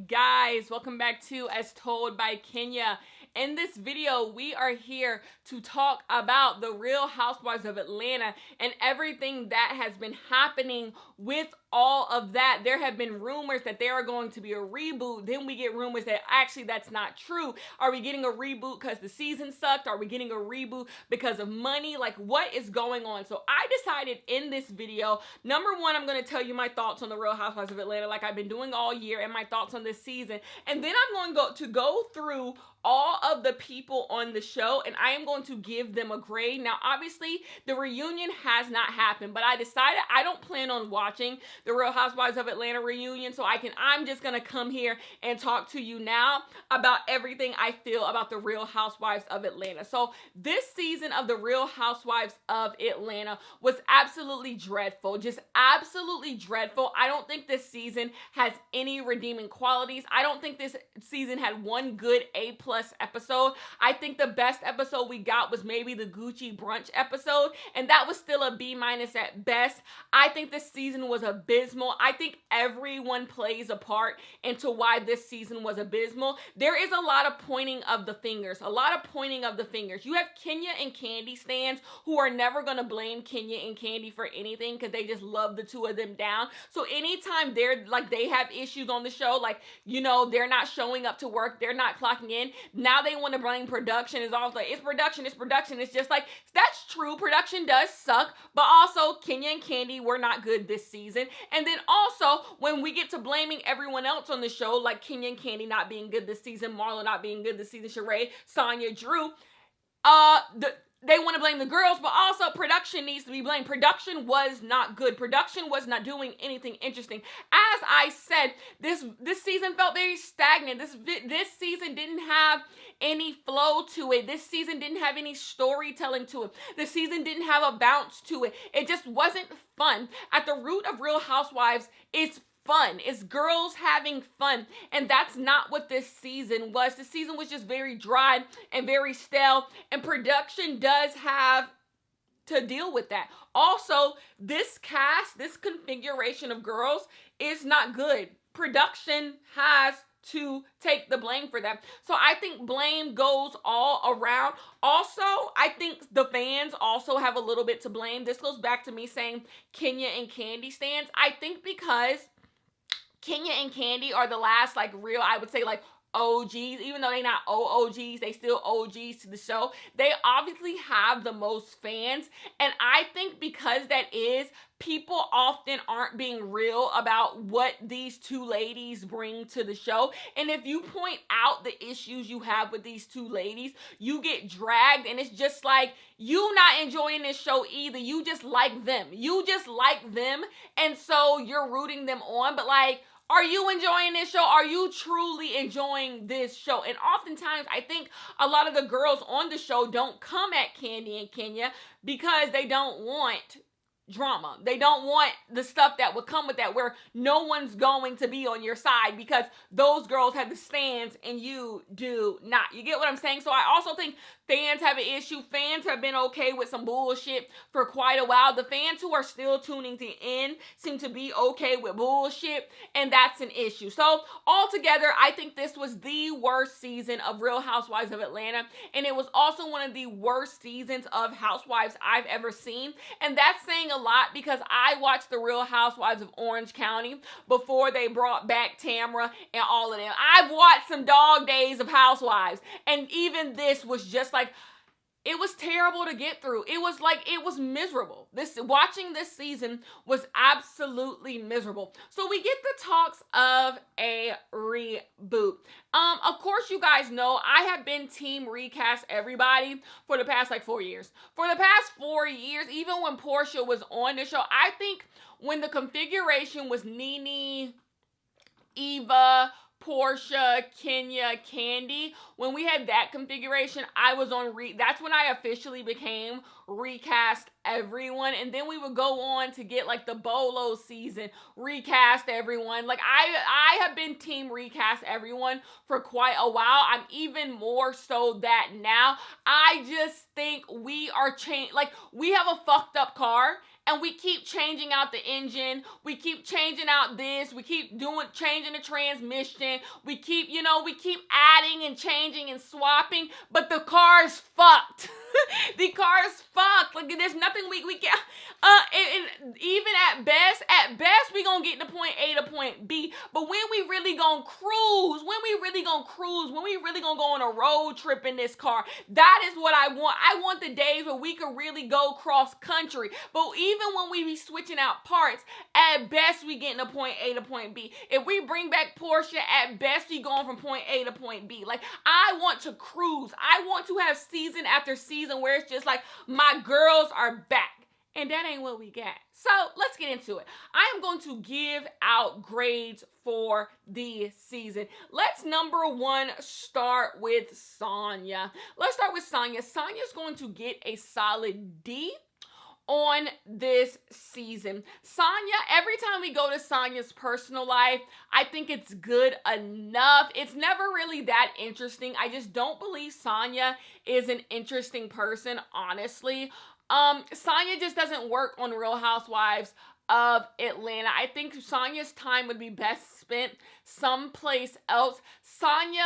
guys? Welcome back to As Told by Kenya. In this video, we are here to talk about the Real Housewives of Atlanta and everything that has been happening with all of that. There have been rumors that there are going to be a reboot. Then we get rumors that actually that's not true. Are we getting a reboot because the season sucked? Are we getting a reboot because of money? Like, what is going on? So I decided in this video, number one, I'm going to tell you my thoughts on the Real Housewives of Atlanta like I've been doing all year, and my thoughts on this season. And then I'm going to go through all of the people on the show, and I am going to give them a grade. Now, obviously, the reunion has not happened, but I decided I don't plan on watching the Real Housewives of Atlanta reunion, so I'm just gonna come here and talk to you now about everything I feel about the Real Housewives of Atlanta. So this season of the Real Housewives of Atlanta was absolutely dreadful, just absolutely dreadful. I don't think this season has any redeeming qualities. I don't think this season had one good A+ episode. I think the best episode we got was maybe the Gucci brunch episode, and that was still a B- at best. I think this season was abysmal. I think everyone plays a part into why this season was abysmal. There is a lot of pointing of the fingers, You have Kenya and Kandi stans who are never going to blame Kenya and Kandi for anything because they just love the two of them down. So anytime they have issues on the show, they're not showing up to work, they're not clocking in, now they want to blame production. It's all like, it's production. It's just like, that's true. Production does suck, but also Kenya and Kandi were not good this season. And then also, when we get to blaming everyone else on the show, like Kenya and Kandi not being good this season, Marlo not being good this season, Sheree, Sonya, Drew, they want to blame the girls, but also production needs to be blamed. Production was not good. Production was not doing anything interesting. As I said, this season felt very stagnant. This season didn't have any flow to it. This season didn't have any storytelling to it. This season didn't have a bounce to it. It just wasn't fun. At the root of Real Housewives is fun. It's girls having fun. And that's not what this season was. This season was just very dry and very stale. And production does have to deal with that. Also, this cast, this configuration of girls is not good. Production has to take the blame for that. So I think blame goes all around. Also, I think the fans also have a little bit to blame. This goes back to me saying Kenya and Kandi stans. I think because Kenya and Kandi are the last real, I would say OGs, even though they're not OGs, they still OGs to the show. They obviously have the most fans, and I think because that is, people often aren't being real about what these two ladies bring to the show. And if you point out the issues you have with these two ladies, you get dragged, and it's just like, you not enjoying this show either. You just like them. And so you're rooting them on, but are you enjoying this show? Are you truly enjoying this show? And oftentimes, I think a lot of the girls on the show don't come at Kandi and Kenya because they don't want drama. They don't want the stuff that would come with that, where no one's going to be on your side because those girls have the stands and you do not. You get what I'm saying? So I also think fans have an issue. Fans have been okay with some bullshit for quite a while. The fans who are still tuning in seem to be okay with bullshit, and that's an issue. So altogether, I think this was the worst season of Real Housewives of Atlanta, and it was also one of the worst seasons of Housewives I've ever seen. And that's saying a lot because I watched the Real Housewives of Orange County before they brought back Tamra and all of them. I've watched some dog days of Housewives, and even this was just it was terrible to get through. It was miserable. Watching this season was absolutely miserable. So we get the talks of a reboot. Of course, you guys know I have been team recast everybody for the past 4 years. For the past 4 years, even when Portia was on the show, I think when the configuration was Nene, Eva, Portia, Kenya, Kandi, when we had that configuration, I was on that's when I officially became recast everyone. And then we would go on to get the Bolo season, recast everyone. I have been team recast everyone for quite a while. I'm even more so that now. I just think we are we have a fucked up car, and we keep changing out the engine, we keep changing out this, we keep changing the transmission, we keep adding and changing and swapping, but the car's fucked. The car's fucked. Like, there's nothing we can, and even at best, we gonna get to point A to point B, but when we really gonna cruise, when we really gonna go on a road trip in this car, that is what I want. I want the days where we can really go cross country, but even when we be switching out parts, at best we getting to point A to point B. If we bring back Porsche, at best we going from point A to point B. Like, I want to cruise. I want to have season after season where it's just like, my girls are back. And that ain't what we got. So let's get into it. I am going to give out grades for the season. Let's number one start with Sonya. Let's start with Sonya. Sonya's going to get a solid D on this season. Sonya, every time we go to Sonya's personal life, I think it's good enough. It's never really that interesting. I just don't believe Sonya is an interesting person, honestly. Sonya just doesn't work on Real Housewives of Atlanta. I think Sonya's time would be best spent someplace else. Sonya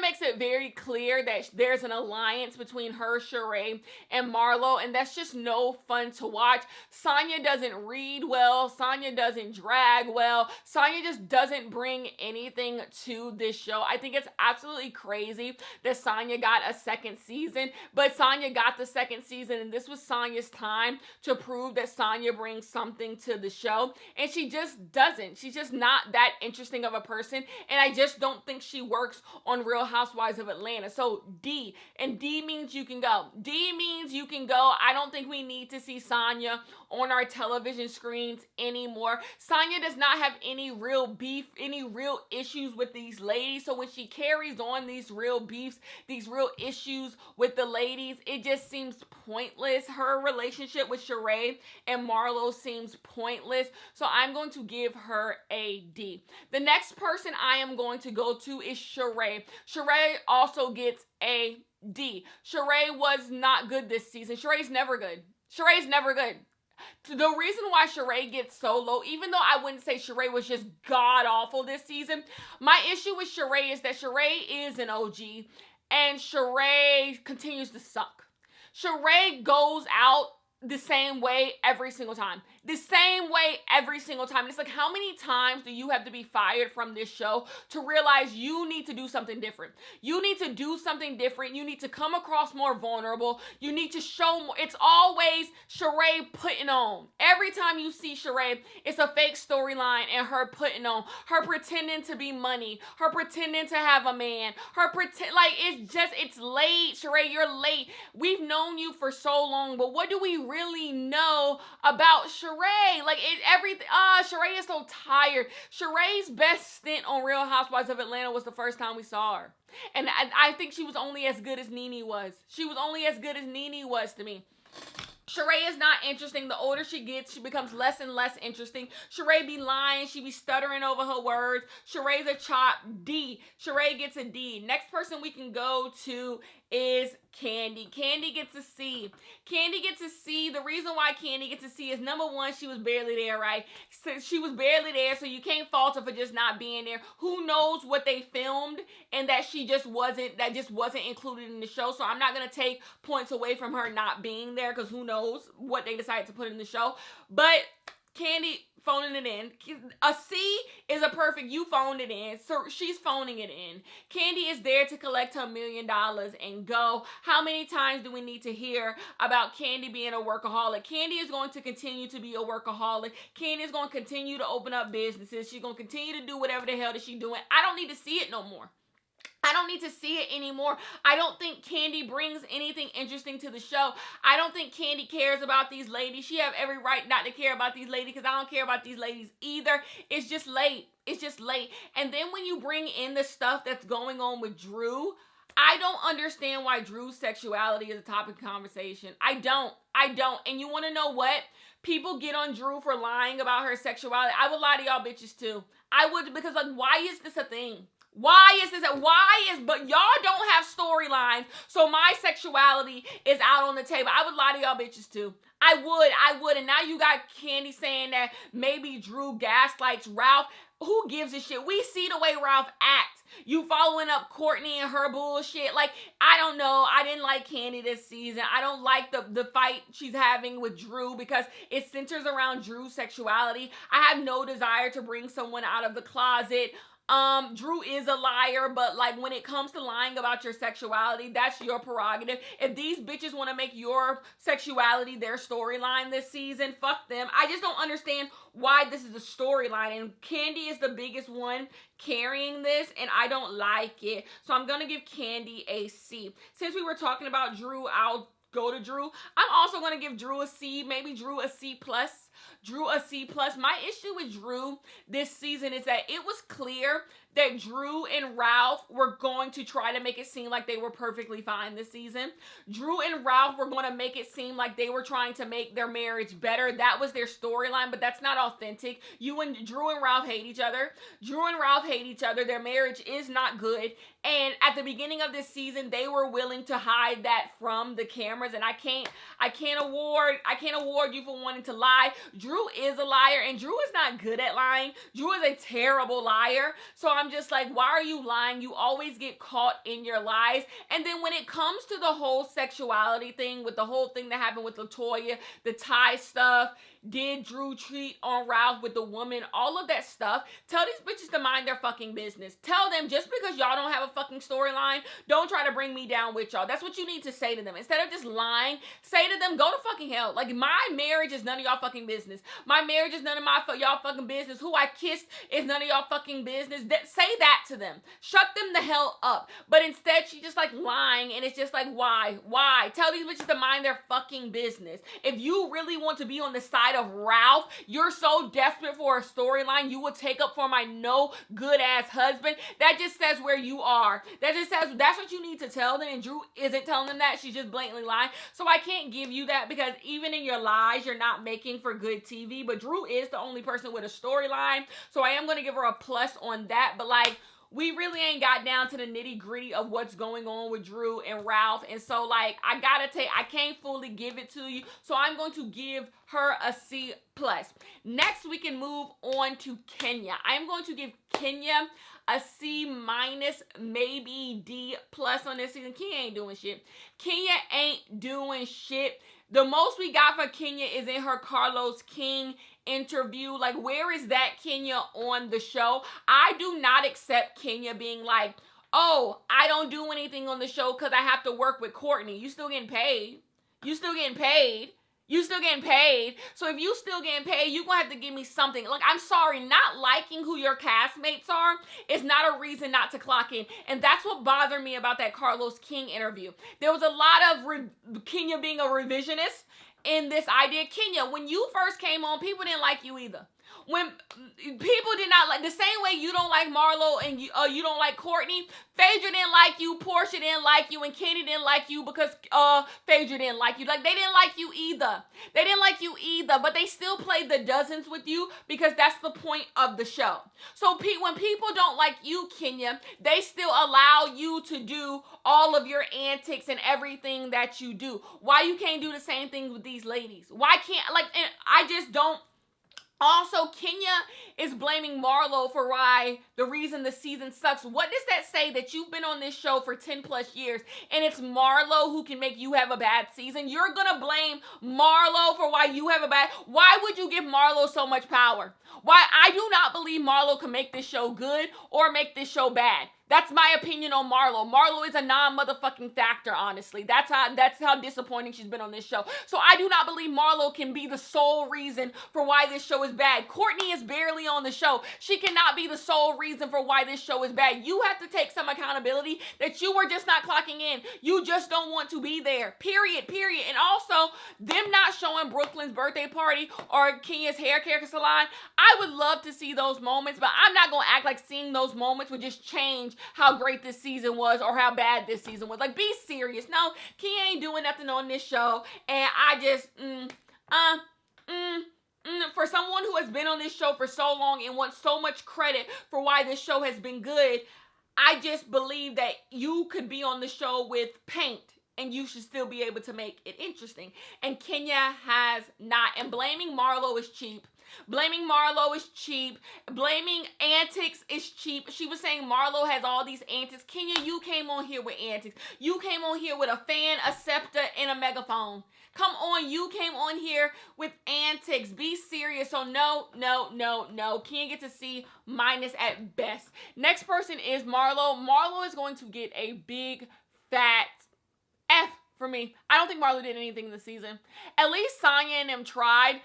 makes it very clear that there's an alliance between her, Sheree, and Marlo, and that's just no fun to watch. Sonya doesn't read well. Sonya doesn't drag well. Sonya just doesn't bring anything to this show. I think it's absolutely crazy that Sonya got a second season, but Sonya got the second season, and this was Sonya's time to prove that Sonya brings something to the show, and she just doesn't. She's just not that interesting of a person, and I just don't think she works on Real Housewives of Atlanta. So D, and D means you can go. D means you can go. I don't think we need to see Sonya on our television screens anymore. Sonya does not have any real beef, any real issues with these ladies. So when she carries on these real beefs, these real issues with the ladies, it just seems pointless. Her relationship with Sheree and Marlo seems pointless. So I'm going to give her a D. The next person I am going to go to is Sheree. Sheree also gets a D. Sheree was not good this season. Sheree's never good. Sheree's never good. The reason why Sheree gets so low, even though I wouldn't say Sheree was just god-awful this season, my issue with Sheree is that Sheree is an OG, and Sheree continues to suck. Sheree goes out the same way every single time. The same way every single time. It's like, how many times do you have to be fired from this show to realize you need to do something different? You need to do something different. You need to come across more vulnerable. You need to show more. It's always Sheree putting on. Every time you see Sheree, it's a fake storyline and her putting on. Her pretending to be money. Her pretending to have a man. It's late. Sheree, you're late. We've known you for so long, but what do we really know about Sheree? Sheree is so tired. Sheree's best stint on Real Housewives of Atlanta was the first time we saw her. And I think she was only as good as Nene was. She was only as good as Nene was to me. Sheree is not interesting. The older she gets, she becomes less and less interesting. Sheree be lying. She be stuttering over her words. Sheree's a chop. D. Sheree gets a D. Next person we can go to is Kandi. Kandi gets a C. Kandi gets a C. The reason why Kandi gets a C is, number one, she was barely there, right? So she was barely there, so you can't fault her for just not being there. Who knows what they filmed and that just wasn't included in the show. So I'm not going to take points away from her not being there, because who knows what they decided to put in the show. But Kandi phoning it in. A C is a perfect, you phoned it in. So she's phoning it in. Kandi is there to collect her $1 million and go. How many times do we need to hear about Kandi being a workaholic? Kandi is going to continue to be a workaholic. Kandi is going to continue to open up businesses. She's going to continue to do whatever the hell that she's doing. I don't need to see it no more. I don't need to see it anymore. I don't think Kandi brings anything interesting to the show. I don't think Kandi cares about these ladies. She have every right not to care about these ladies, because I don't care about these ladies either. It's just late. It's just late. And then when you bring in the stuff that's going on with Drew, I don't understand why Drew's sexuality is a topic of conversation. I don't. And you want to know what? People get on Drew for lying about her sexuality. I would lie to y'all bitches too. I would, because why is this a thing? But y'all don't have storylines, so my sexuality is out on the table. I would lie to y'all bitches too. I would. And now you got Candy saying that maybe Drew gaslights Ralph. Who gives a shit? We see the way Ralph acts. You following up Courtney and her bullshit. Like, I don't know. I didn't like Candy this season. I don't like the fight she's having with Drew because it centers around Drew's sexuality. I have no desire to bring someone out of the closet. Drew is a liar, but like when it comes to lying about your sexuality, that's your prerogative. If these bitches want to make your sexuality their storyline this season, fuck them. I just don't understand why this is a storyline, and Candy is the biggest one carrying this, and I don't like it. So I'm gonna give Candy a C. Since we were talking about Drew, I'll go to Drew. I'm also gonna give Drew a C, maybe Drew a C plus. Drew a C plus. My issue with Drew this season is that it was clear that Drew and Ralph were going to try to make it seem like they were perfectly fine this season. Drew and Ralph were going to make it seem like they were trying to make their marriage better. That was their storyline, but that's not authentic. Drew and Ralph hate each other. Drew and Ralph hate each other. Their marriage is not good. And at the beginning of this season, they were willing to hide that from the cameras. And I can't award you for wanting to lie. Drew is a liar, and Drew is not good at lying. Drew is a terrible liar. So I'm just like, why are you lying? You always get caught in your lies. And then when it comes to the whole sexuality thing, with the whole thing that happened with LaToya, the Ty stuff, did Drew cheat on Ralph with the woman, all of that stuff, tell these bitches to mind their fucking business. Tell them, just because y'all don't have a fucking storyline, don't try to bring me down with y'all. That's what you need to say to them. Instead of just lying, say to them, go to fucking hell. Like, my marriage is none of y'all fucking business. My marriage is none of y'all fucking business. Who I kissed is none of y'all fucking business. Say that to them. Shut them the hell up. But instead, she just like lying, and it's just like, why? Tell these bitches to mind their fucking business. If you really want to be on the side of Ralph, you're so desperate for a storyline you will take up for my no good ass husband. That just says where you are. That just says that's what you need to tell them, and Drew isn't telling them that. She's just blatantly lying. So I can't give you that, because even in your lies, you're not making for good TV. But Drew is the only person with a storyline, so I am going to give her a plus on that. But like, we really ain't got down to the nitty gritty of what's going on with Drew and Ralph. And so like, I can't fully give it to you. So I'm going to give her a C plus. Next, we can move on to Kenya. I'm going to give Kenya a C minus, maybe D plus on this season. Kenya ain't doing shit. Kenya ain't doing shit. The most we got for Kenya is in her Carlos King interview. Like, where is that Kenya on the show? I do not accept Kenya being like, oh, I don't do anything on the show because I have to work with Courtney. You still getting paid. So if you still getting paid, you gonna have to give me something. Like, I'm sorry, not liking who your castmates are is not a reason not to clock in. And that's what bothered me about that Carlos King interview. There was a lot of Kenya being a revisionist in this idea. Kenya, when you first came on, people didn't like you either. When people did not like, the same way you don't like Marlo and you don't like Courtney, Phaedra didn't like you, Portia didn't like you, and Kenny didn't like you because Phaedra didn't like you. Like, they didn't like you either. But they still played the dozens with you because that's the point of the show. So when people don't like you, Kenya, they still allow you to do all of your antics and everything that you do. Why you can't do the same thing with these ladies? Why can't, like, and I just don't. Also, Kenya is blaming Marlo for the reason the season sucks. What does that say? That you've been on this show for 10 plus years and it's Marlo who can make you have a bad season? You're gonna blame Marlo for why you have a bad... Why would you give Marlo so much power? Why? I do not believe Marlo can make this show good or make this show bad. That's my opinion on Marlo. Marlo is a non-motherfucking factor, honestly. That's how disappointing she's been on this show. So I do not believe Marlo can be the sole reason for why this show is bad. Courtney is barely on the show. She cannot be the sole reason for why this show is bad. You have to take some accountability that you were just not clocking in. You just don't want to be there. Period. And also, them not showing Brooklyn's birthday party or Kenya's hair care salon, I would love to see those moments, but I'm not going to act like seeing those moments would just change how great this season was or how bad this season was. Like, be serious. No, Kenya ain't doing nothing on this show. And I just, for someone who has been on this show for so long and wants so much credit for why this show has been good, I just believe that you could be on the show with paint and you should still be able to make it interesting. And Kenya has not. And blaming Marlo is cheap. Blaming Marlo is cheap. Blaming antics is cheap. She was saying Marlo has all these antics. Kenya, you came on here with antics. You came on here with a fan, a scepter, and a megaphone. Come on, you came on here with antics. Be serious. So no. Can't get to C- at best. Next person is Marlo. Marlo is going to get a big, fat F for me. I don't think Marlo did anything this season. At least Sonya and them tried.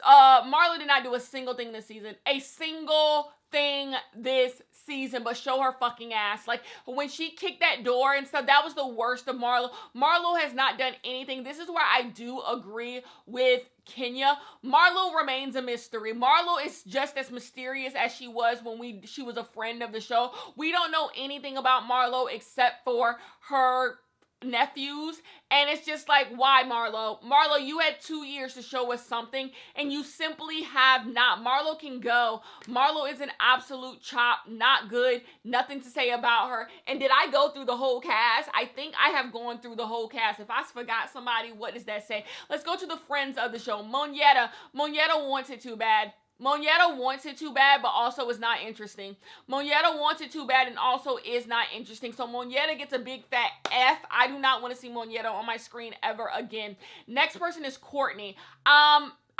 Marlo did not do a single thing this season. A single thing this season, but show her fucking ass. Like, when she kicked that door and stuff, that was the worst of Marlo. Marlo has not done anything. This is where I do agree with Kenya. Marlo remains a mystery. Marlo is just as mysterious as she was when she was a friend of the show. We don't know anything about Marlo except for her nephews, and it's just like, why, Marlo? Marlo, you had 2 years to show us something, and you simply have not. Marlo can go. Marlo is an absolute chop, not good, nothing to say about her. And did I go through the whole cast? I think I have gone through the whole cast. If I forgot somebody, what does that say? Let's go to the friends of the show. Monyetta wants it too bad. Monyetta wants it too bad, but also is not interesting. Monyetta wants it too bad and also is not interesting. So Monyetta gets a big fat F. I do not want to see Monyetta on my screen ever again. Next person is Courtney.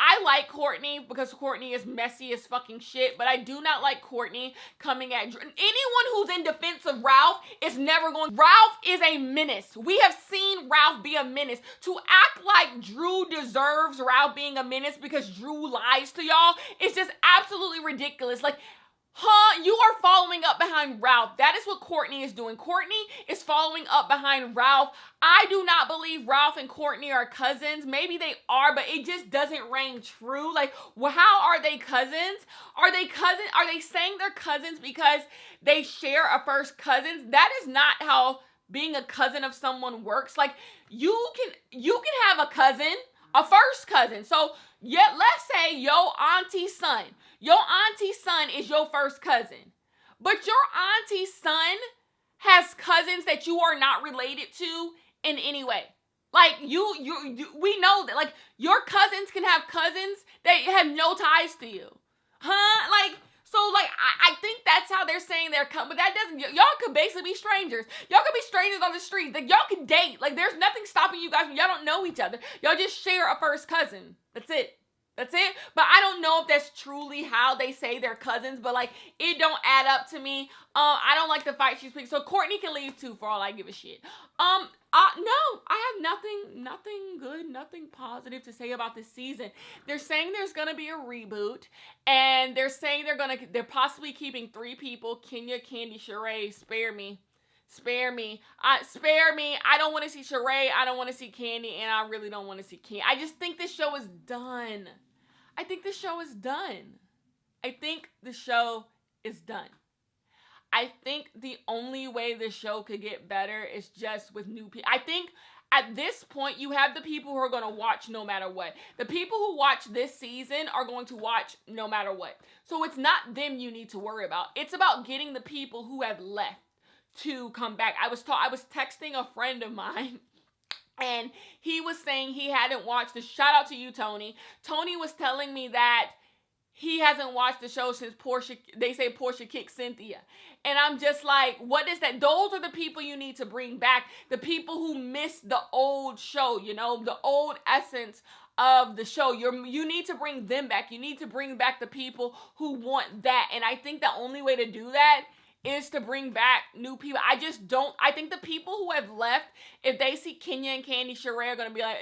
I like Courtney because Courtney is messy as fucking shit, but I do not like Courtney coming at anyone who's in defense of Ralph is never going. Ralph is a menace. We have seen Ralph be a menace. To act like Drew deserves Ralph being a menace because Drew lies to y'all is just absolutely ridiculous. Like, you are following up behind Ralph. That is what Courtney is doing. Courtney is following up behind Ralph. I do not believe Ralph and Courtney are cousins. Maybe they are, but it just doesn't ring true. Like, well, how are they cousins? Are they cousins? Are they saying they're cousins because they share a first cousin? That is not how being a cousin of someone works. Like, you can have a cousin, a first cousin. So, yeah, let's say your auntie's son. Your auntie's son is your first cousin. But your auntie's son has cousins that you are not related to in any way. Like, we know that. Like, your cousins can have cousins that have no ties to you. Like, so, like, I think that's how they're saying they're but that doesn't, y'all could basically be strangers. Y'all could be strangers on the street. Like, y'all could date. Like, there's nothing stopping you guys when y'all don't know each other. Y'all just share a first cousin. That's it. That's it. But I don't know if that's truly how they say they're cousins, but like, it don't add up to me. I don't like the fight she's picking. So Courtney can leave too for all I give a shit. No, I have nothing good, nothing positive to say about this season. They're saying there's gonna be a reboot, and they're saying they're possibly keeping 3 people: Kenya, Candy, Sheree. Spare me. Spare me. I don't want to see Sheree. I don't want to see Candy. And I really don't want to see Candy. I just think this show is done. I think the show is done. I think the only way the show could get better is just with new people. I think at this point, you have the people who are going to watch no matter what. The people who watch this season are going to watch no matter what. So it's not them you need to worry about. It's about getting the people who have left to come back. I was texting a friend of mine, and he was saying he hadn't watched the shout out to you, Tony. Tony was telling me that he hasn't watched the show since Portia kicked Cynthia. And I'm just like, what is that? Those are the people you need to bring back. The people who missed the old show, the old essence of the show. You need to bring them back. You need to bring back the people who want that. And I think the only way to do that is to bring back new people. I think the people who have left, if they see Kenya and Candy Sheree, are going to be like,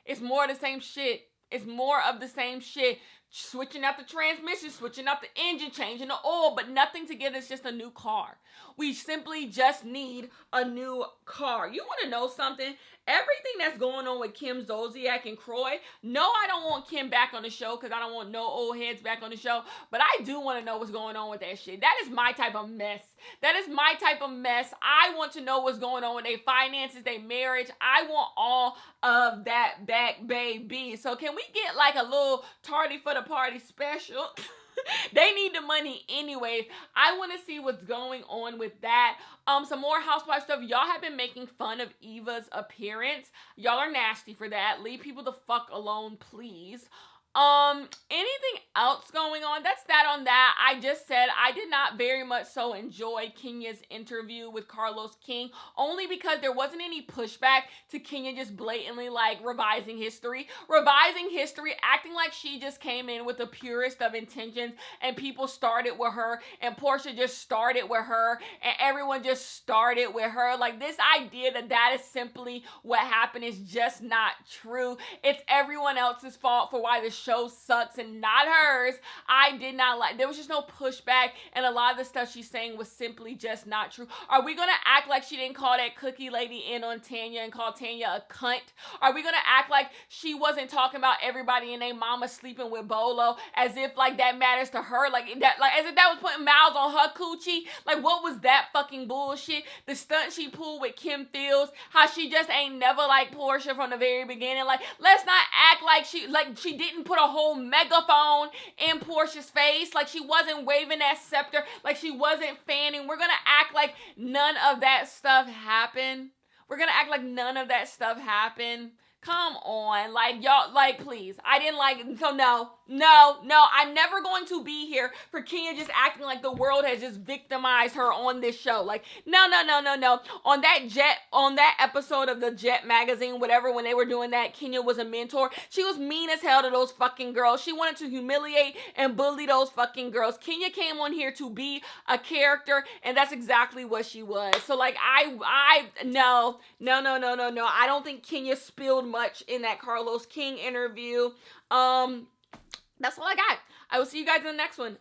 it's more of the same shit. It's more of the same shit. Switching out the transmission, switching out the engine, changing the oil, but nothing to get us just a new car. We simply just need a new car. You want to know something? Everything that's going on with Kim Zolciak and Croy, no, I don't want Kim back on the show because I don't want no old heads back on the show, but I do want to know what's going on with that shit. That is my type of mess. I want to know what's going on with their finances, their marriage. I want all of that back, baby. So can we get like a little tardy for the party special? They need the money anyway. I want to see what's going on with that. Some more Housewives stuff. Y'all have been making fun of Eva's appearance. Y'all are nasty for that. Leave people the fuck alone, please. Anything else going on? That's that on that. I just said I did not very much so enjoy Kenya's interview with Carlos King, only because there wasn't any pushback to Kenya just blatantly like revising history, acting like she just came in with the purest of intentions and people started with her and Portia just started with her and everyone just started with her. Like, this idea that is simply what happened is just not true. It's everyone else's fault for why the show sucks and not hers. I did not like, there was just no pushback, and a lot of the stuff she's saying was simply just not true. Are we gonna act like she didn't call that cookie lady in on Tanya and call Tanya a cunt? Are we gonna act like she wasn't talking about everybody and their mama sleeping with Bolo as if like that matters to her? Like that, like as if that was putting mouths on her coochie? Like, what was that fucking bullshit? The stunt she pulled with Kim Fields, how she just ain't never like Portia from the very beginning. Like, let's not act like she didn't put a whole megaphone in Portia's face, like she wasn't waving that scepter, like she wasn't fanning. We're gonna act like none of that stuff happened. We're gonna act like none of that stuff happened. Come on, like, y'all, like, please. I didn't like it. So no, I'm never going to be here for Kenya just acting like the world has just victimized her on this show. Like, no. On that episode of the Jet magazine, whatever, when they were doing that, Kenya was a mentor. She was mean as hell to those fucking girls. She wanted to humiliate and bully those fucking girls. Kenya came on here to be a character, and that's exactly what she was. So, like, no. I don't think Kenya spilled much in that Carlos King interview. That's all I got. I will see you guys in the next one.